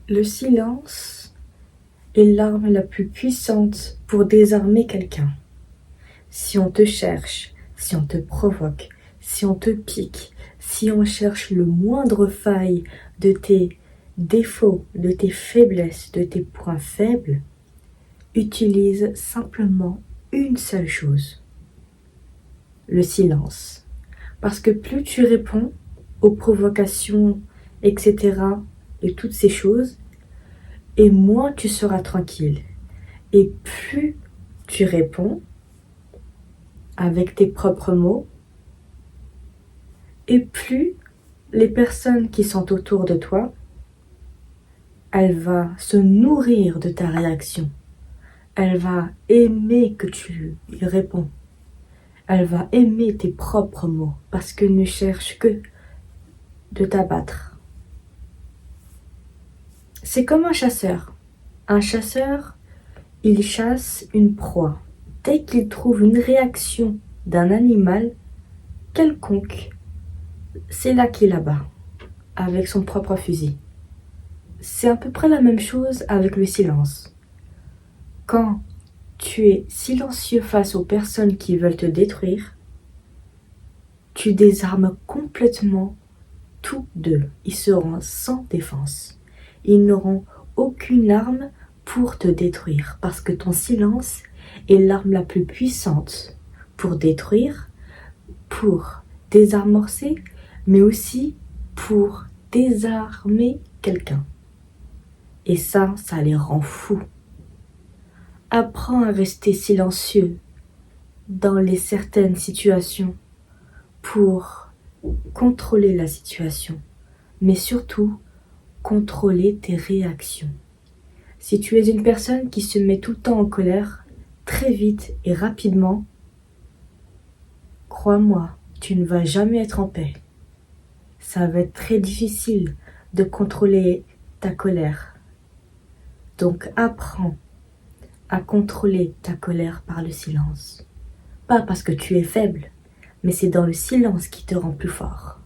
Le silence est l'arme la plus puissante pour désarmer quelqu'un. Si on te cherche, si on te provoque, si on te pique, si on cherche le moindre faille de tes défauts, de tes faiblesses, de tes points faibles, utilise simplement une seule chose, le silence. Parce que plus tu réponds aux provocations, etc., et toutes ces choses, et moins tu seras tranquille. Et plus tu réponds avec tes propres mots, et plus les personnes qui sont autour de toi, elle va se nourrir de ta réaction. Elle va aimer que tu lui réponds. Elle va aimer tes propres mots parce qu'elle ne cherche que de t'abattre. C'est comme un chasseur. Un chasseur, il chasse une proie. Dès qu'il trouve une réaction d'un animal quelconque, c'est là qu'il abat, avec son propre fusil. C'est à peu près la même chose avec le silence. Quand tu es silencieux face aux personnes qui veulent te détruire, tu désarmes complètement tous deux. Ils seront sans défense. Ils n'auront aucune arme pour te détruire parce que ton silence est l'arme la plus puissante pour détruire, pour désamorcer, mais aussi pour désarmer quelqu'un. Et ça les rend fous. Apprends à rester silencieux dans certaines situations pour contrôler la situation, mais surtout contrôler tes réactions. Si tu es une personne qui se met tout le temps en colère, très vite et rapidement, crois-moi, tu ne vas jamais être en paix. Ça va être très difficile de contrôler ta colère. Donc apprends à contrôler ta colère par le silence. Pas parce que tu es faible, mais c'est dans le silence qui te rend plus fort.